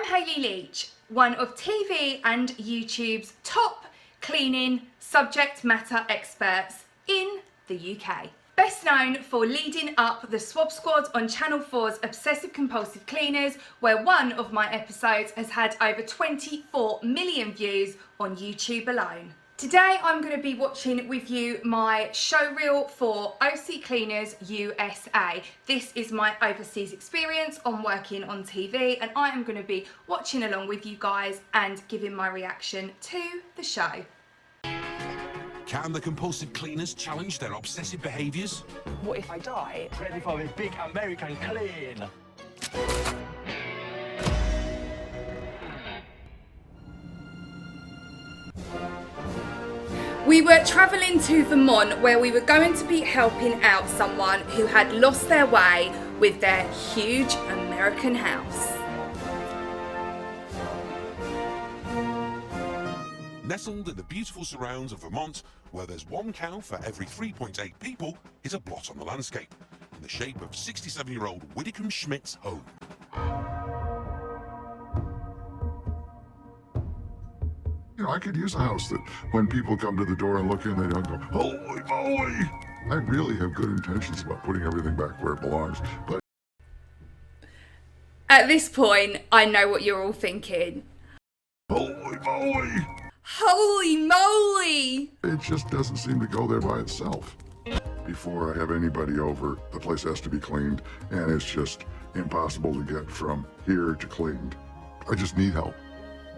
Hayley Leitch, one of TV and YouTube's top cleaning subject matter experts in the UK. Best known for leading up the Swab Squad on Channel 4's Obsessive Compulsive Cleaners, where one of my episodes has had over 24 million views on YouTube alone. Today I'm going to be watching with you my show reel for OC Cleaners USA. This is my overseas experience on working on TV, and I am going to be watching along with you guys and giving my reaction to the show. Can the compulsive cleaners challenge their obsessive behaviours? What if I die? Ready for a big American clean. We were travelling to Vermont, where we were going to be helping out someone who had lost their way with their huge American house. Nestled in the beautiful surrounds of Vermont, where there's one cow for every 3.8 people, is a blot on the landscape, in the shape of 67-year-old Whitcomb Schmidt's home. You know, I could use a house that when people come to the door and look in, they don't go, holy moly! I really have good intentions about putting everything back where it belongs, but... At this point, I know what you're all thinking. Holy moly! Holy moly! It just doesn't seem to go there by itself. Before I have anybody over, the place has to be cleaned, and it's just impossible to get from here to cleaned. I just need help.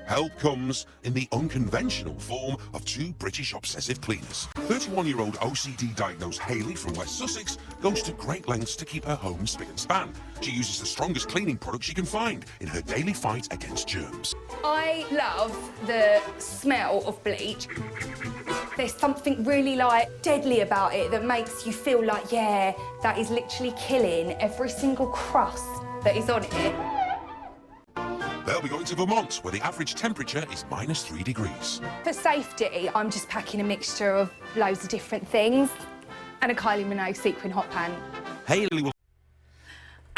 Help comes in the unconventional form of two British obsessive cleaners. 31-year-old OCD-diagnosed Hayley from West Sussex goes to great lengths to keep her home spick and span. She uses the strongest cleaning product she can find in her daily fight against germs. I love the smell of bleach. There's something really deadly about it that makes you feel like, yeah, that is literally killing every single crust that is on it. They'll be going to Vermont, where the average temperature is -3 degrees. For safety, I'm just packing a mixture of loads of different things and a Kylie Minogue sequin hot pant. Hayley will...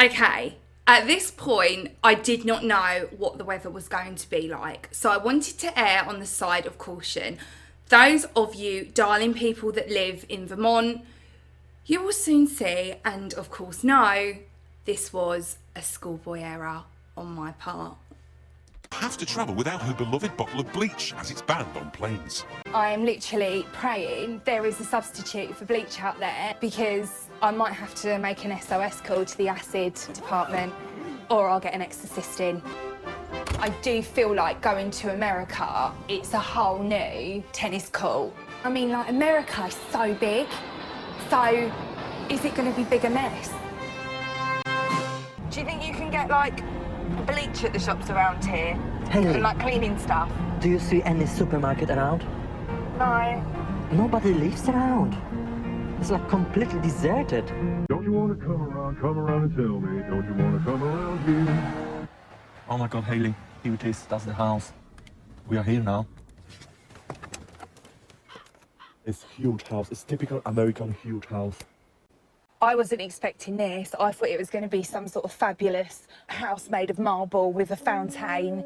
Okay, at this point, I did not know what the weather was going to be like, so I wanted to err on the side of caution. Those of you darling people that live in Vermont, you will soon see, and of course know, this was a schoolboy error on my part. Have to travel without her beloved bottle of bleach, as it's banned on planes. I am literally praying there is a substitute for bleach out there, because I might have to make an SOS call to the acid department, or I'll get an exorcist in. I do feel like going to America, it's a whole new tennis court. I mean, like, America is so big, so is it going to be a bigger mess? Do you think you can get, like, bleach at the shops around here? Hayley. And, like, cleaning stuff? Do you see any supermarket around? No. Nobody lives around. It's like completely deserted. Don't you want to come around and tell me? Don't you want to come around here? Oh my God, Hayley, here it is, that's the house. We are here now. It's huge house, it's typical American huge house. I wasn't expecting this. I thought it was going to be some sort of fabulous house made of marble with a fountain.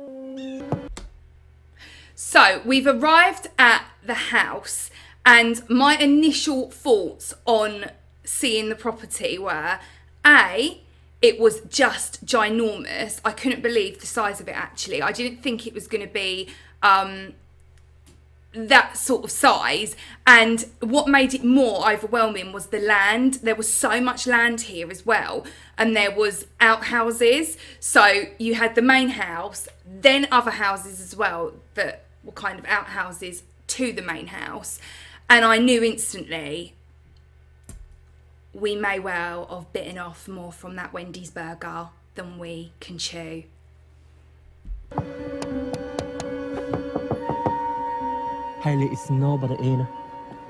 So we've arrived at the house, and my initial thoughts on seeing the property were, A, it was just ginormous. I couldn't believe the size of it, actually. I didn't think it was going to be that sort of size, and what made it more overwhelming was the land. There was so much land here as well, and there was outhouses. So you had the main house, then other houses as well that were kind of outhouses to the main house, and I knew instantly we may well have bitten off more from that Wendy's burger than we can chew. Hayley, it's nobody in.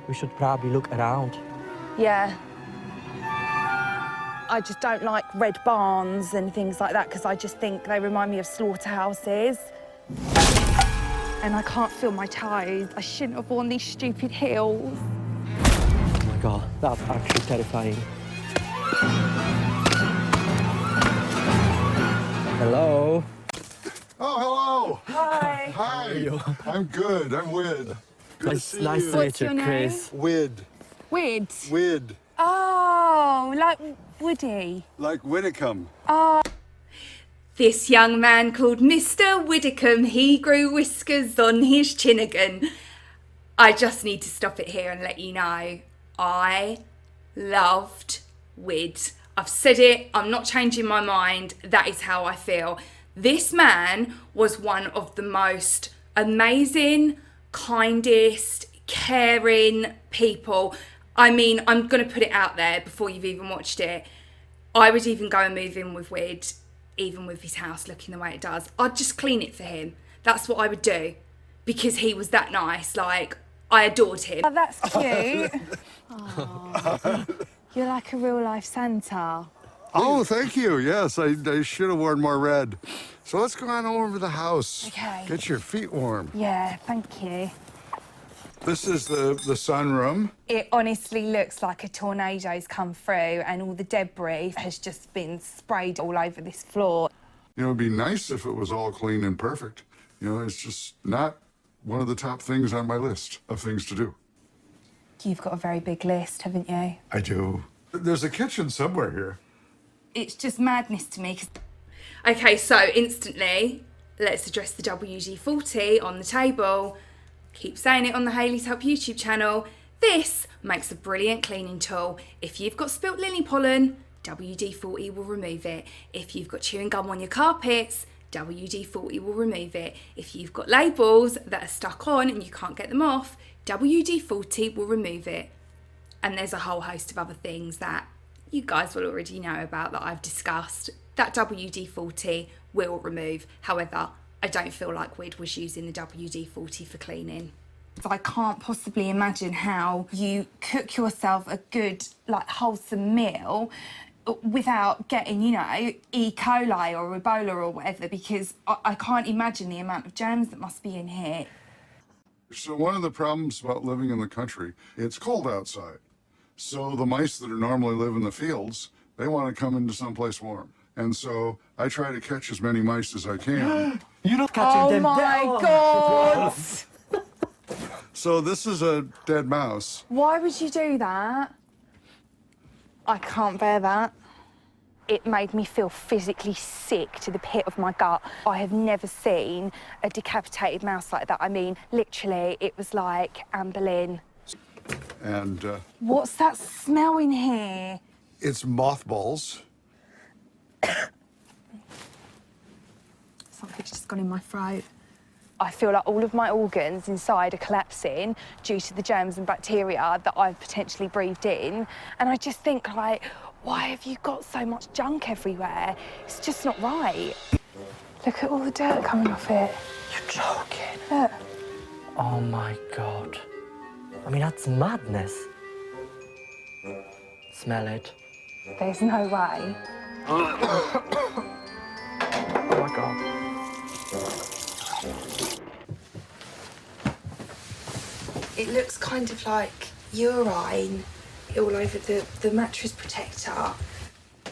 We should probably look around. Yeah. I just don't like red barns and things like that, because I just think they remind me of slaughterhouses. And I can't feel my toes. I shouldn't have worn these stupid heels. Oh my God, that's actually terrifying. Hello? Oh, hello. Hi. Hi. I'm good. I'm Wid. Good to see Nice you. to meet What's you, your name? Kris. Wid. Wid. Wid. Oh, like Woody. Like Widdicombe. This young man called Mr. Widdicombe, he grew whiskers on his chin again. I just need to stop it here and let you know, I loved Wid. I've said it, I'm not changing my mind, that is how I feel. This man was one of the most amazing, kindest, caring people. I mean, I'm going to put it out there before you've even watched it. I would even go and move in with Wid, even with his house looking the way it does. I'd just clean it for him. That's what I would do, because he was that nice. Like, I adored him. Oh, that's cute. Aw. You're like a real life Santa. Oh, thank you. Yes, I should have worn more red. So let's go on over to the house. Okay. Get your feet warm. Yeah, thank you. This is the sunroom. It honestly looks like a tornado's come through and all the debris has just been sprayed all over this floor. You know, it'd be nice if it was all clean and perfect. You know, it's just not one of the top things on my list of things to do. You've got a very big list, haven't you? I do. There's a kitchen somewhere here. It's just madness to me. 'Cause Okay, so instantly, let's address the WD-40 on the table. Keep saying it on the Hayley's Help YouTube channel. This makes a brilliant cleaning tool. If you've got spilt lily pollen, WD-40 will remove it. If you've got chewing gum on your carpets, WD-40 will remove it. If you've got labels that are stuck on and you can't get them off, WD-40 will remove it. And there's a whole host of other things that you guys will already know about that I've discussed that WD-40 will remove. However, I don't feel like Wid was using the WD-40 for cleaning. I can't possibly imagine how you cook yourself a good, like, wholesome meal without getting, you know, E. coli or Ebola or whatever, because I can't imagine the amount of germs that must be in here. So one of the problems about living in the country, it's cold outside. So the mice that are normally live in the fields, they want to come into someplace warm. And so I try to catch as many mice as I can. You're not catching Oh them my down. God! So this is a dead mouse. Why would you do that? I can't bear that. It made me feel physically sick to the pit of my gut. I have never seen a decapitated mouse like that. I mean, literally, it was like Anne Boleyn. And What's that smell in here? it's mothballs. Something's just gone in my throat. I feel like all of my organs inside are collapsing due to the germs and bacteria that I've potentially breathed in. And I just think, like, why have you got so much junk everywhere? It's just not right. Look at all the dirt coming off it. You're joking. Look. Oh my God. I mean, that's madness. Smell it. There's no way. Oh my God. It looks kind of like urine all over the mattress protector.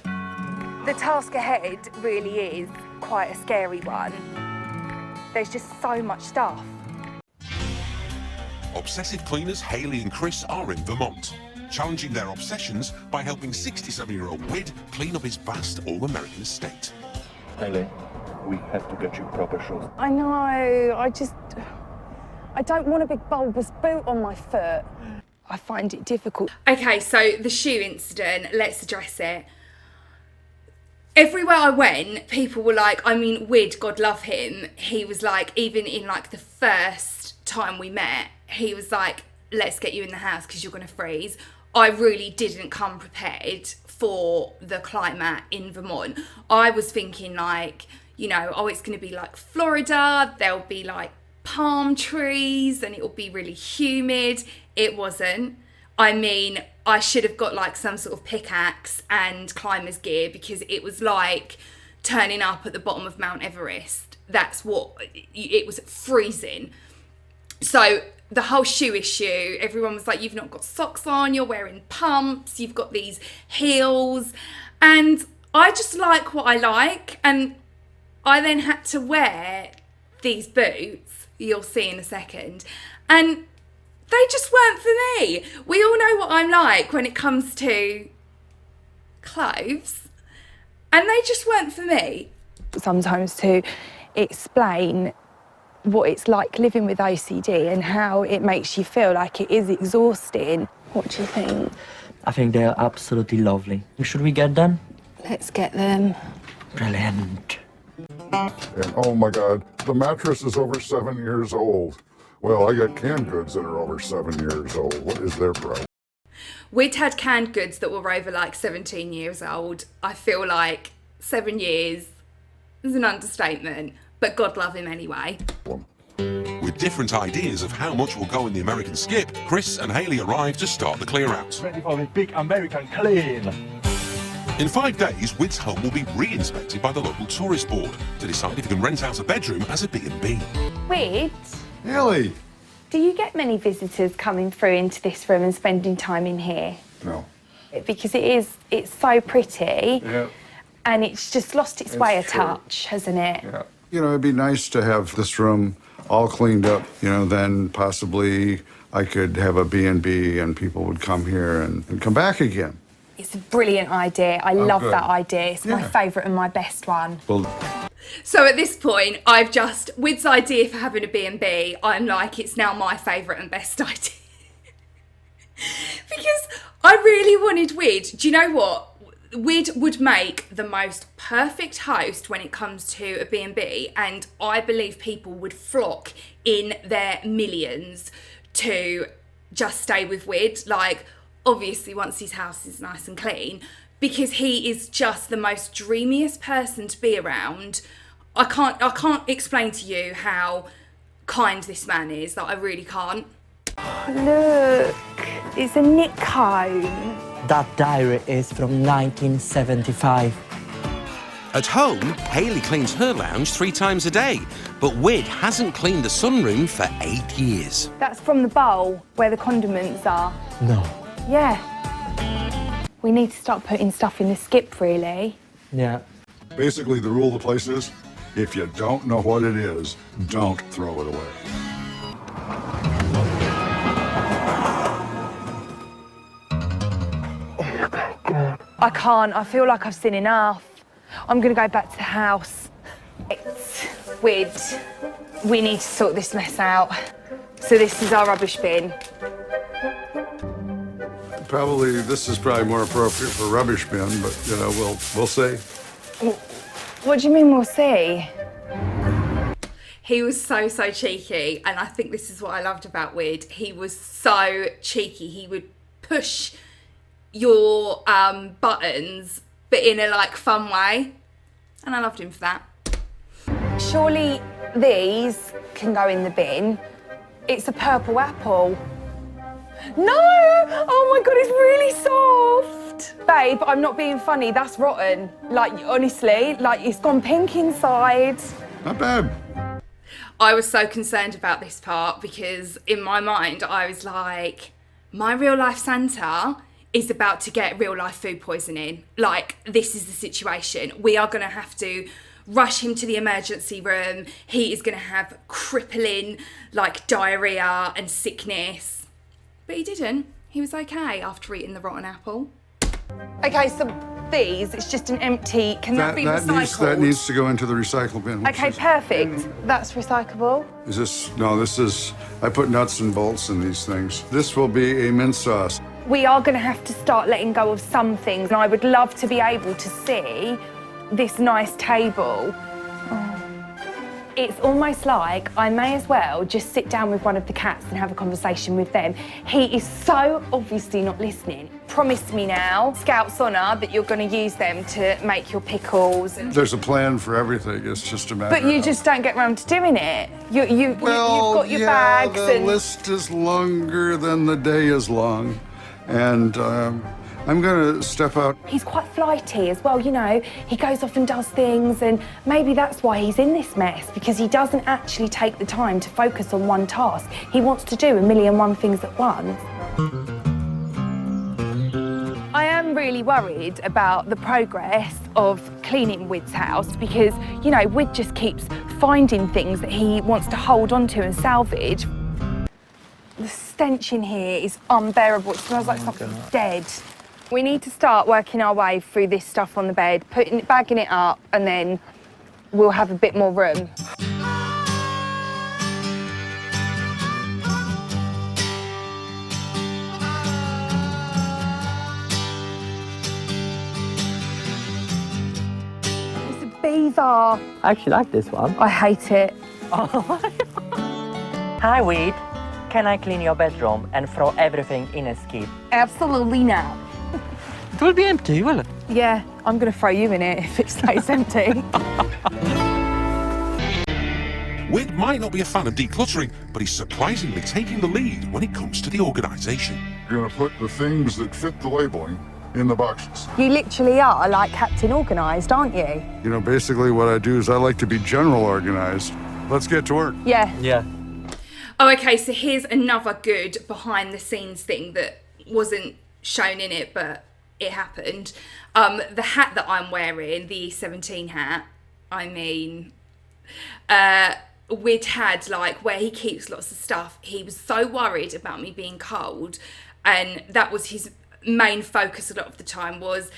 The task ahead really is quite a scary one. There's just so much stuff. Obsessive cleaners Hayley and Kris are in Vermont, challenging their obsessions by helping 67-year-old Wid clean up his vast all-American estate. Hayley, we have to get you proper shoes. I know, I don't want a big bulbous boot on my foot. I find it difficult. Okay, so the shoe incident, let's address it. Everywhere I went, people were like, I mean, Wid, God love him, he was like, even in like the first time we met, he was like, let's get you in the house because you're going to freeze. I really didn't come prepared for the climate in Vermont. I was thinking like, you know, oh, it's going to be like Florida, there'll be like palm trees and it'll be really humid. It wasn't. I mean, I should have got like some sort of pickaxe and climbers gear because it was like turning up at the bottom of Mount Everest. That's what, it was freezing. So the whole shoe issue, everyone was like, you've not got socks on, you're wearing pumps, you've got these heels. And I just like what I like. And I then had to wear these boots, you'll see in a second, and they just weren't for me. We all know what I'm like when it comes to clothes, and they just weren't for me. Sometimes to explain what it's like living with OCD and how it makes you feel, like it is exhausting. What do you think? I think they're absolutely lovely. Should we get them? Let's get them. Brilliant. And oh my God, the mattress is over 7 years old. Well, I got canned goods that are over 7 years old. What is their problem? We'd had canned goods that were over like 17 years old. I feel like 7 years is an understatement, but God love him anyway. With different ideas of how much will go in the American skip, Kris and Hayley arrive to start the clear out. Ready for the big American clean. In 5 days, Wid's home will be re-inspected by the local tourist board to decide if he can rent out a bedroom as a B&B. Wid, Hayley! do you get many visitors coming through into this room and spending time in here? No. Because it's so pretty. Yeah. And it's just lost its way a It's true. touch, hasn't it? Yeah. You know, it'd be nice to have this room all cleaned up, you know, then possibly I could have a B&B and people would come here and come back again. It's a brilliant idea. I love good. that idea. It's my Yeah. favourite and my best one. Well, So at this point, Wid's idea for having a B&B, I'm like, it's now my favourite and best idea. Because I really wanted Wid. Do you know what? Wid would make the most perfect host when it comes to a B&B, and I believe people would flock in their millions to just stay with Wid. Like, obviously, once his house is nice and clean, because he is just the most dreamiest person to be around. I can't explain to you how kind this man is. That I really can't. Look, it's a Nick cone. That diary is from 1975. At home, Hayley cleans her lounge 3 times a day, but Wid hasn't cleaned the sunroom for 8 years. That's from the bowl where the condiments are. No. Yeah. We need to start putting stuff in the skip, really. Yeah. basically the rule of the place is, if you don't know what it is, don't throw it away. I can't. I feel like I've seen enough. I'm going to go back to the house. It's weird. We need to sort this mess out. So this is our rubbish bin. This is probably more appropriate for rubbish bin, but you know, we'll see. What do you mean we'll see? He was so cheeky, and I think this is what I loved about Wid. He was so cheeky. He would push your buttons, but in a like fun way, and I loved him for that. Surely these can go in the bin. It's a purple apple. No! Oh my God, it's really soft. Babe, I'm not being funny, that's rotten. Like, honestly, like it's gone pink inside. Not bad. I was so concerned about this part because in my mind I was like, my real life Santa is about to get real life food poisoning. Like, this is the situation. We are gonna have to rush him to the emergency room. He is gonna have crippling like diarrhea and sickness. But he didn't. He was okay after eating the rotten apple. Okay, so these, it's just an empty, can that be recycled? That needs to go into the recycle bin. Okay, perfect. That's recyclable. Is this, no, this is, I put nuts and bolts in these things. This will be a mint sauce. We are going to have to start letting go of some things, and I would love to be able to see this nice table. It's almost like I may as well just sit down with one of the cats and have a conversation with them. He is so obviously not listening. Promise me now, Scout's honour, that you're going to use them to make your pickles. There's a plan for everything. It's just a matter But you of... just don't get round to doing it. You've got your bags the and... list is longer than the day is long. And I'm going to step out. He's quite flighty as well, you know. He goes off and does things, and maybe that's why he's in this mess, because he doesn't actually take the time to focus on one task. He wants to do 1,000,001 things at once. I am really worried about the progress of cleaning Wid's house because, you know, Wid just keeps finding things that he wants to hold on to and salvage. The stench in here is unbearable. It smells like something dead. We need to start working our way through this stuff on the bed, bagging it up, and then we'll have a bit more room. It's a beaver. I actually like this one. I hate it. Hi, Wid. Can I clean your bedroom and throw everything in a skip? Absolutely not. It will be empty, will it? Yeah, I'm going to throw you in it if it stays empty. Wid might not be a fan of decluttering, but he's surprisingly taking the lead when it comes to the organisation. You're going to put the things that fit the labeling in the boxes. You literally are like Captain Organised, aren't you? You know, basically what I do is I like to be general organized. Let's get to work. Yeah. Yeah. Oh, okay, so here's another good behind the scenes thing that wasn't shown in it, but it happened. The hat that I'm wearing, the E17 hat, I mean, Wid had, like, where he keeps lots of stuff, he was so worried about me being cold, and that was his main focus a lot of the time was,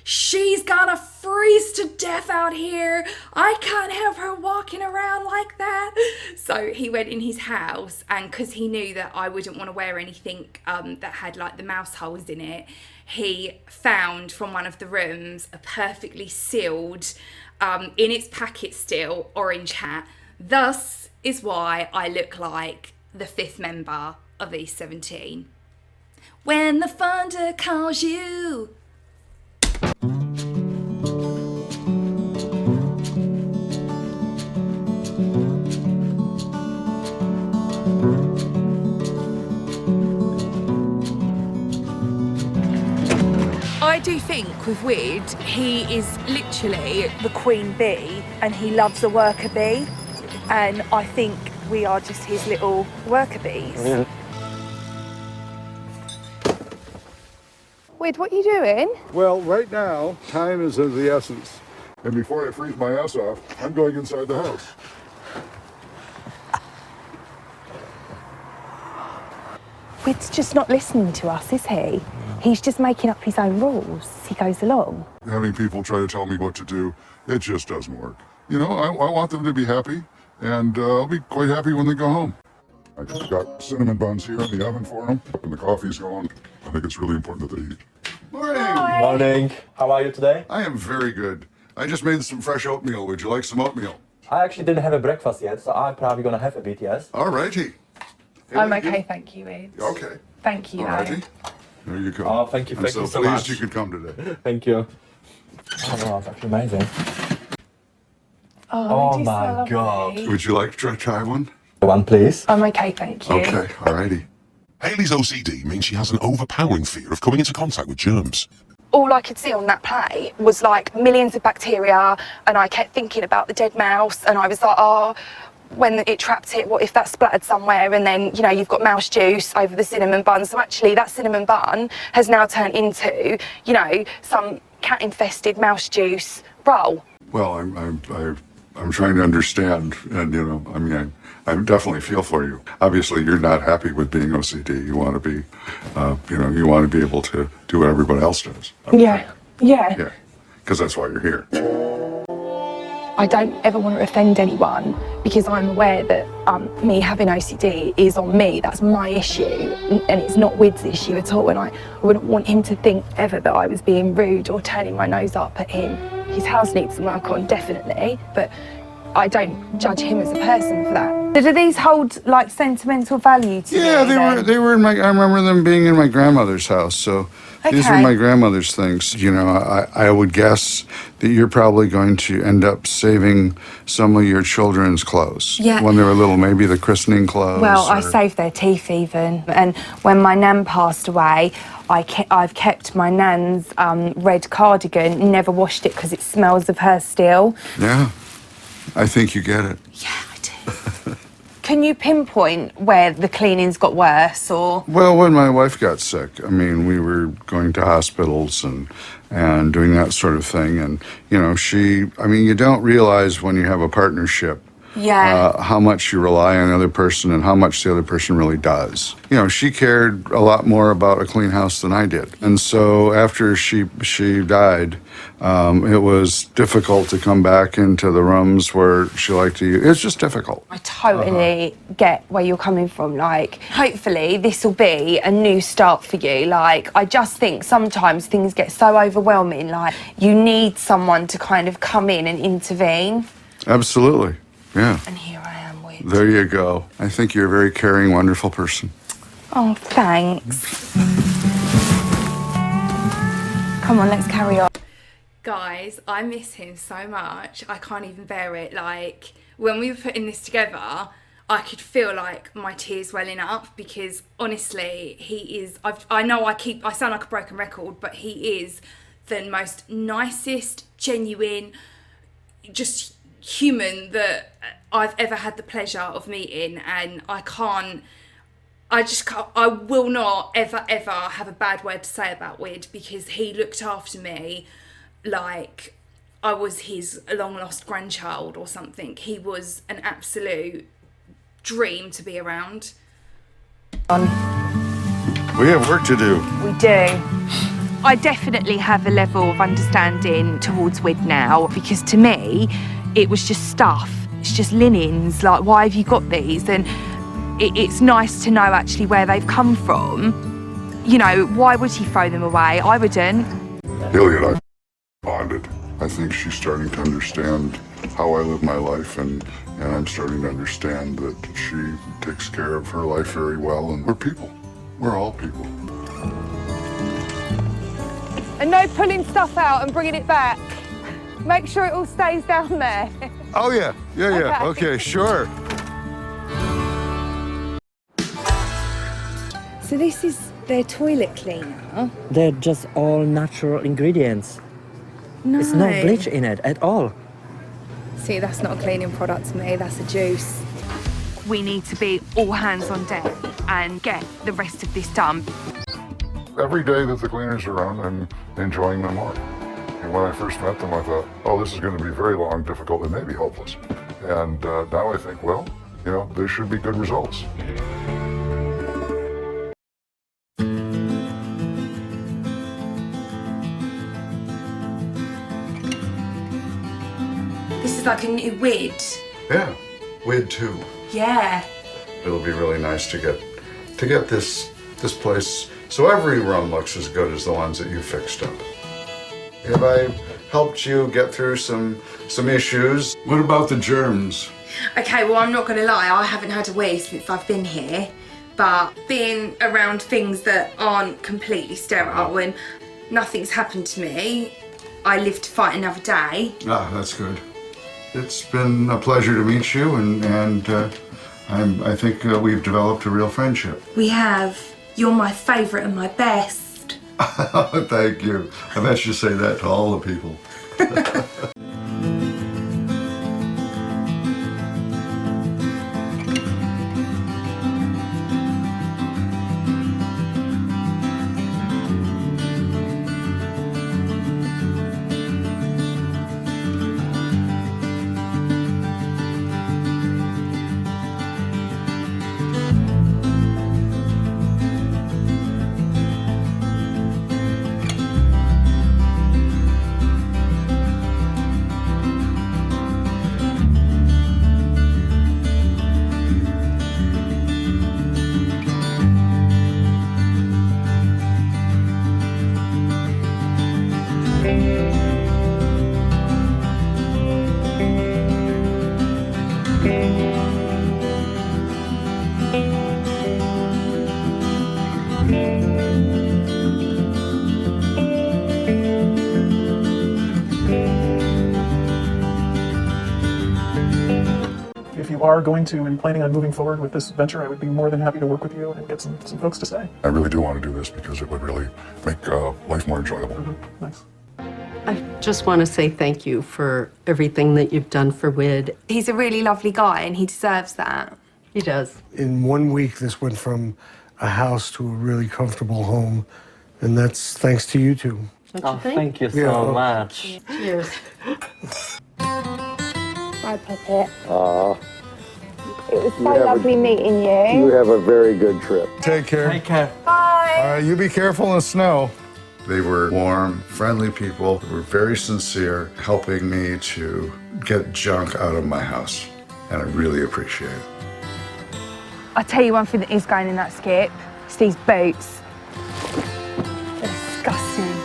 she's gonna freeze to death out here. I can't have her walking around like that. So he went in his house, and because he knew that I wouldn't want to wear anything that had like the mouse holes in it, he found from one of the rooms a perfectly sealed, in its packet still, orange hat. Thus is why I look like the fifth member of E17. When the thunder calls you. I do think with Wid, he is literally The queen bee, and he loves a worker bee. And I think we are just his little worker bees. Yeah. Wid, what are you doing? Well, right now, time is of the essence. And before I freeze my ass off, I'm going inside the house. Wid's just not listening to us, is he? He's just making up his own rules as he goes along. Having people try to tell me what to do, it just doesn't work. You know, I want them to be happy, and I'll be quite happy when they go home. I just got cinnamon buns here in the oven for them, and the coffee's going. I think it's really important that they eat. Morning! Morning. How are you today? I am very good. I just made some fresh oatmeal. Would you like some oatmeal? I actually didn't have a breakfast yet, so I'm probably gonna have a bit, yes? All righty. I'm okay, thank you, Wid. Okay. Thank you, All righty. There you go. Oh, thank you, I'm thank so you so pleased much. you could come today. Thank you. Oh, wow, it's actually amazing. Oh, Oh my God. Would you like to try one? One, please. I'm okay, thank you. Okay, all righty. Hayley's OCD means she has an overpowering fear of coming into contact with germs. All I could see on that plate was like millions of bacteria, and I kept thinking about the dead mouse, and I was like, oh, when it trapped it, what if that splattered somewhere? And then, you know, you've got mouse juice over the cinnamon bun. So actually that cinnamon bun has now turned into, you know, some cat-infested mouse juice roll. Well, I'm trying to understand, and you know, I mean, I definitely feel for you. Obviously, you're not happy with being OCD. You want to be, you know, you want to be able to do what everybody else does. Yeah. Yeah, because that's why you're here. I don't ever want to offend anyone because I'm aware that me having OCD is on me. That's my issue, and it's not Wid's issue at all. And I wouldn't want him to think ever that I was being rude or turning my nose up at him. His house needs some work on, definitely, but I don't judge him as a person for that. Do these hold like sentimental value to you? Yeah, they were in my. I remember them being in my grandmother's house. So these are Okay. my grandmother's things. You know, I would guess that you're probably going to end up saving some of your children's clothes. Yeah. When they were little, maybe the christening clothes. Well, I or- saved their teeth even. And when my nan passed away, I've kept my nan's red cardigan, never washed it because it smells of her still. Yeah, I think you get it. Yeah, I do. Can you pinpoint where the cleaning's got worse, or? Well, when my wife got sick, I mean, we were going to hospitals and doing that sort of thing. And, you know, you don't realize when you have a partnership how much you rely on the other person and how much the other person really does. You know, she cared a lot more about a clean house than I did. And so after she died, it was difficult to come back into the rooms where she liked to use. It's just difficult. I totally get where you're coming from. Like, hopefully this will be a new start for you. Like, I just think sometimes things get so overwhelming. Like, you need someone to kind of come in and intervene. Absolutely. Yeah. And here I am with. There you go. I think you're a very caring, wonderful person. Oh, thanks. Come on, let's carry on. Guys, I miss him so much. I can't even bear it. Like, when we were putting this together, I could feel like my tears welling up because honestly, he is, I know I sound like a broken record, but he is the most nicest, genuine, just human that I've ever had the pleasure of meeting, and I will not ever have a bad word to say about Wid because he looked after me like I was his long lost grandchild or something. He was an absolute dream to be around. We have work to do. We do. I definitely have a level of understanding towards Wid now because to me, it was just stuff. It's just linens. Like, why have you got these? And it's nice to know actually where they've come from. You know, why would he throw them away? I wouldn't. Hayley and I bonded. I think she's starting to understand how I live my life, and I'm starting to understand that she takes care of her life very well, and we're people. We're all people. And no pulling stuff out and bringing it back. Make sure it all stays down there. Oh, yeah. Yeah. Okay, sure. So this is their toilet cleaner? They're just all natural ingredients. No. It's no bleach in it at all. See, that's not a cleaning product to me, that's a juice. We need to be all hands on deck and get the rest of this done. Every day that the cleaners are around, I'm enjoying them more. And when I first met them, I thought, oh, this is going to be very long, difficult, and maybe hopeless. And now I think, well, you know, there should be good results. This is like a new Wid. Yeah, Wid too. Yeah. It'll be really nice to get this place so every room looks as good as the ones that you fixed up. Have I helped you get through some issues? What about the germs? Okay, well, I'm not going to lie, I haven't had a wee since I've been here, but being around things that aren't completely sterile and nothing's happened to me, I live to fight another day. Ah, that's good. It's been a pleasure to meet you, and I think we've developed a real friendship. We have. You're my favourite and my best. Thank you. I bet you say that to all the people. If you are going to and planning on moving forward with this venture, I would be more than happy to work with you and get some folks to stay. I really do want to do this because it would really make life more enjoyable. Nice. I just want to say thank you for everything that you've done for Wid. He's a really lovely guy and he deserves that. He does. In 1 week, this went from a house to a really comfortable home, and that's thanks to you two. Oh, thank you so Yeah. much. Cheers. Bye, Puppet. It was so lovely meeting you. have a very good trip. Take care. Take care. Bye. All right, you be careful in the snow. They were warm, friendly people who were very sincere, helping me to get junk out of my house. And I really appreciate it. I'll tell you one thing that is going in that skip. It's these boots. They're disgusting.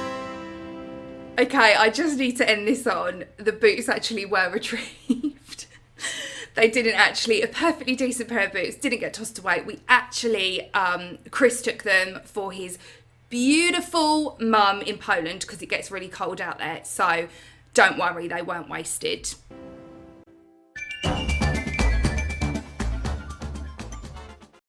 Okay, I just need to end this on. The boots actually were retrieved. They didn't actually, a perfectly decent pair of boots, didn't get tossed away. We actually, Kris took them for his beautiful mum in Poland because it gets really cold out there. So don't worry, they weren't wasted.